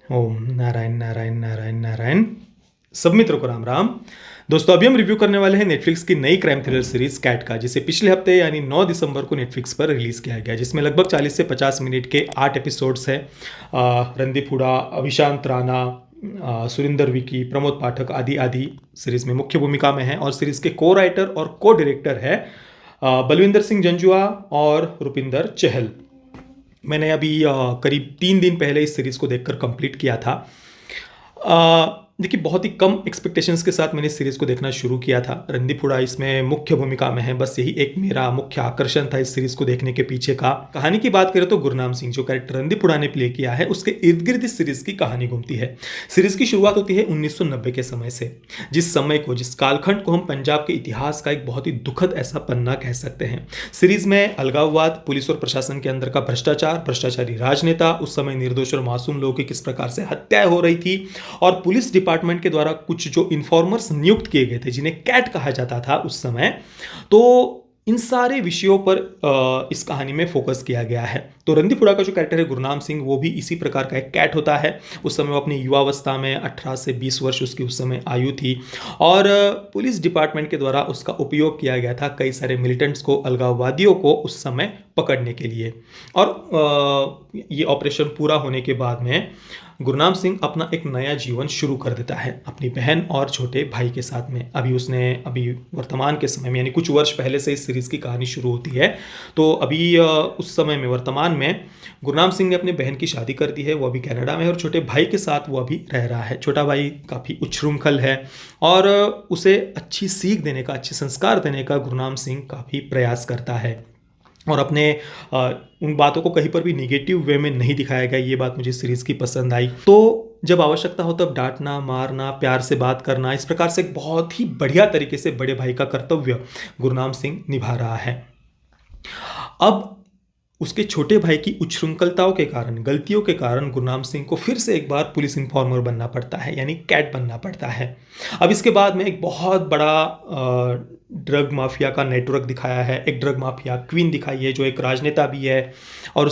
ओम नारायण नारायण नारायण नारायण। सब मित्रों को राम राम। दोस्तों अभी हम रिव्यू करने वाले हैं नेटफ्लिक्स की नई क्राइम थ्रिलर सीरीज कैट का, जिसे पिछले हफ्ते यानी 9 दिसंबर को नेटफ्लिक्स पर रिलीज किया गया, जिसमें लगभग 40 से 50 मिनट के 8 एपिसोड्स हैं। रणदीप हुडा, अविशांत राणा, सुरिंदर विकी, प्रमोद पाठक आदि आदि सीरीज में मुख्य भूमिका में हैं, और सीरीज के को राइटर और को डायरेक्टर है बलविंदर सिंह जंजुआ और रुपिंदर चहल। मैंने अभी करीब 3 दिन पहले इस सीरीज़ को देखकर कंप्लीट किया था। देखिए, बहुत ही कम एक्सपेक्टेशंस के साथ मैंने इस सीरीज़ को देखना शुरू किया था। रणदीप हुडा इसमें मुख्य भूमिका में है, बस यही एक मेरा मुख्य आकर्षण था इस सीरीज़ को देखने के पीछे का। कहानी की बात करें तो गुरनाम सिंह, जो कैरेक्टर रणदीप हुडा ने प्ले किया है, उसके इर्द गिर्द इस सीरीज़ की कहानी घूमती है। सीरीज़ की शुरुआत होती है 1990 के समय से, जिस कालखंड को हम पंजाब के इतिहास का एक बहुत ही दुखद ऐसा पन्ना कह सकते हैं। सीरीज़ में अलगाववाद, पुलिस और प्रशासन के अंदर का भ्रष्टाचार, भ्रष्टाचारी राजनेता, उस समय निर्दोष और मासूम लोगों की किस प्रकार से हत्याएं हो रही थी, और पुलिस डिपार्टमेंट के द्वारा कुछ जो इन्फॉर्मर्स नियुक्त किए गए थे, जिन्हें कैट कहा जाता था उस समय, तो इन सारे विषयों पर इस कहानी में फोकस किया गया है। तो रणदीप हुडा का जो कैरेक्टर है गुरनाम सिंह, वो भी इसी प्रकार का एक कैट होता है। उस समय वो अपनी युवावस्था में 18 से 20 वर्ष उसकी उस समय आयु थी, और पुलिस डिपार्टमेंट के द्वारा उसका उपयोग किया गया था कई सारे मिलिटेंट्स को, अलगाववादियों को उस समय पकड़ने के लिए। और ये ऑपरेशन पूरा होने के बाद में गुरनाम सिंह अपना एक नया जीवन शुरू कर देता है अपनी बहन और छोटे भाई के साथ में। अभी वर्तमान के समय में, यानी कुछ वर्ष पहले से इस सीरीज़ की कहानी शुरू होती है। तो अभी उस समय में, वर्तमान में, गुरनाम सिंह ने अपनी बहन की शादी कर दी है, वो अभी कनाडा में है, और छोटे भाई के साथ वो अभी रह रहा है। छोटा भाई काफ़ी उच्छृंखल है, और उसे अच्छी सीख देने का, अच्छे संस्कार देने का गुरनाम सिंह काफ़ी प्रयास करता है, और अपने उन बातों को कहीं पर भी निगेटिव वे में नहीं दिखाया गया। ये बात मुझे सीरीज़ की पसंद आई। तो जब आवश्यकता हो तब डांटना, मारना, प्यार से बात करना, इस प्रकार से एक बहुत ही बढ़िया तरीके से बड़े भाई का कर्तव्य गुरनाम सिंह निभा रहा है। अब उसके छोटे भाई की उच्छृंखलताओं के कारण, गलतियों के कारण, गुरनाम सिंह को फिर से एक बार पुलिस इन्फॉर्मर बनना पड़ता है, यानी कैट बनना पड़ता है। अब इसके बाद में एक बहुत बड़ा ड्रग माफिया का नेटवर्क दिखाया है। एक ड्रग माफिया क्वीन दिखाई है, जो एक राजनेता भी है, और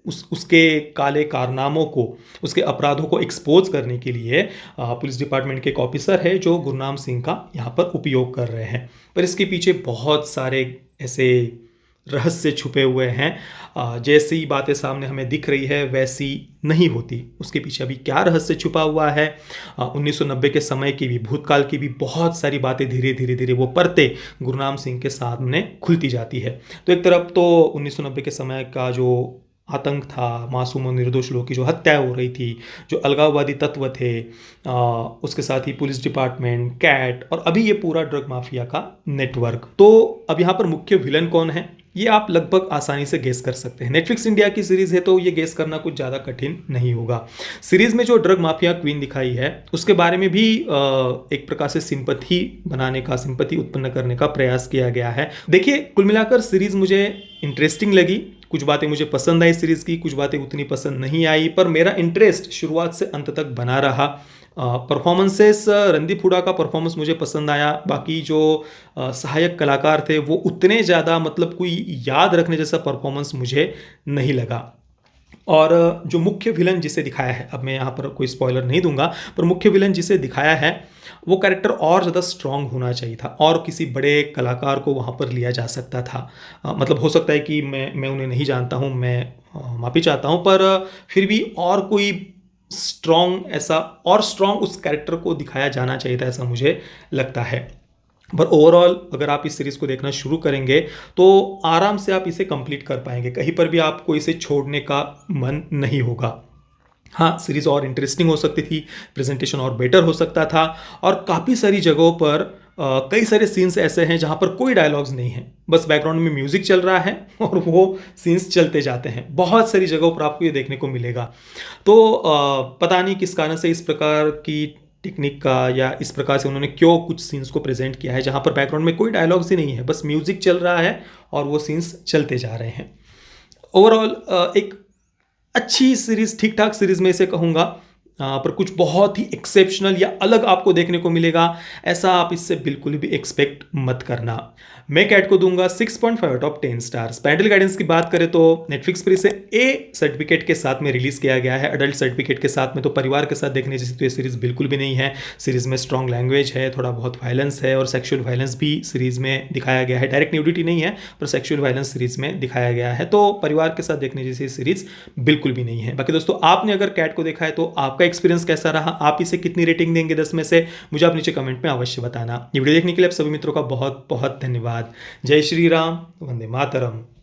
उसके काले कारनामों को, उसके अपराधों को एक्सपोज करने के लिए पुलिस डिपार्टमेंट के एक ऑफिसर है, जो गुरनाम सिंह का यहाँ पर उपयोग कर रहे हैं। पर इसके पीछे बहुत सारे ऐसे रहस्य छुपे हुए हैं। जैसी बातें सामने हमें दिख रही है वैसी नहीं होती, उसके पीछे अभी क्या रहस्य छुपा हुआ है। 1990 के समय की भी, भूतकाल की भी बहुत सारी बातें धीरे धीरे धीरे वो परतें गुरनाम सिंह के सामने खुलती जाती है। तो एक तरफ तो 1990 के समय का जो आतंक था, मासूम और निर्दोष लोगों की जो हत्याएं हो रही थी, जो अलगाववादी तत्व थे, उसके साथ ही पुलिस डिपार्टमेंट, कैट, और अभी ये पूरा ड्रग माफिया का नेटवर्क। तो अब यहाँ पर मुख्य विलन कौन है, ये आप लगभग आसानी से गेस कर सकते हैं। नेटफ्लिक्स इंडिया की सीरीज है, तो ये गेस करना कुछ ज़्यादा कठिन नहीं होगा। सीरीज में जो ड्रग माफिया क्वीन दिखाई है, उसके बारे में भी एक प्रकार से सिंपथी उत्पन्न करने का प्रयास किया गया है। देखिए, कुल मिलाकर सीरीज मुझे इंटरेस्टिंग लगी। कुछ बातें मुझे पसंद आई सीरीज़ की, कुछ बातें उतनी पसंद नहीं आई, पर मेरा इंटरेस्ट शुरुआत से अंत तक बना रहा। परफॉर्मेंसेस, रणदीप हुडा का परफॉर्मेंस मुझे पसंद आया। बाकी जो सहायक कलाकार थे वो उतने ज़्यादा, मतलब कोई याद रखने जैसा परफॉर्मेंस मुझे नहीं लगा। और जो मुख्य विलन जिसे दिखाया है, अब मैं यहाँ पर कोई स्पॉइलर नहीं दूंगा, पर मुख्य विलन जिसे दिखाया है वो कैरेक्टर और ज़्यादा स्ट्रॉन्ग होना चाहिए था, और किसी बड़े कलाकार को वहाँ पर लिया जा सकता था। मतलब हो सकता है कि मैं उन्हें नहीं जानता हूँ, मैं माफ़ी चाहता हूँ, पर फिर भी और कोई स्ट्रॉन्ग उस कैरेक्टर को दिखाया जाना चाहिए था, ऐसा मुझे लगता है। पर ओवरऑल अगर आप इस सीरीज़ को देखना शुरू करेंगे तो आराम से आप इसे कंप्लीट कर पाएंगे, कहीं पर भी आपको इसे छोड़ने का मन नहीं होगा। हाँ, सीरीज़ और इंटरेस्टिंग हो सकती थी, प्रेजेंटेशन और बेटर हो सकता था, और काफ़ी सारी जगहों पर कई सारे सीन्स ऐसे हैं जहाँ पर कोई डायलॉग्स नहीं है, बस बैकग्राउंड में म्यूज़िक चल रहा है और वो सीन्स चलते जाते हैं। बहुत सारी जगहों पर आपको ये देखने को मिलेगा। तो पता नहीं किस कारण से इस प्रकार की टेक्निक का, या इस प्रकार से उन्होंने क्यों कुछ सीन्स को प्रेजेंट किया है जहाँ पर बैकग्राउंड में कोई डायलॉग्स ही नहीं है, बस म्यूज़िक चल रहा है और वो सीन्स चलते जा रहे हैं। ओवरऑल एक अच्छी सीरीज़, ठीक ठाक सीरीज़ में इसे कहूँगा। पर कुछ बहुत ही एक्सेप्शनल या अलग आपको देखने को मिलेगा, ऐसा आप इससे बिल्कुल भी एक्सपेक्ट मत करना। मैं कैट को दूंगा 6.5 out of 10 stars. Parental guidance की बात करें तो नेटफ्लिक्स पर इसे ए सर्टिफिकेट के साथ में रिलीज किया गया है, एडल्ट सर्टिफिकेट के साथ में। तो परिवार के साथ देखने जैसी तो ये सीरीज बिल्कुल भी नहीं है। सीरीज में स्ट्रॉन्ग लैंग्वेज है, थोड़ा बहुत वायलेंस है और सेक्सुअल वायलेंस भी सीरीज में दिखाया गया है। डायरेक्ट न्यूडिटी नहीं है पर सेक्सुअल वायलेंस सीरीज में दिखाया गया है। तो परिवार के साथ देखने जैसी सीरीज बिल्कुल भी नहीं है। बाकी दोस्तों, आपने अगर कैट को देखा है तो आपका एक्सपीरियंस कैसा रहा, आप इसे कितनी रेटिंग देंगे 10 में से, मुझे आप नीचे कमेंट में अवश्य बताना। ये वीडियो देखने के लिए आप सभी मित्रों का बहुत बहुत धन्यवाद। जय श्री राम, वंदे मातरम।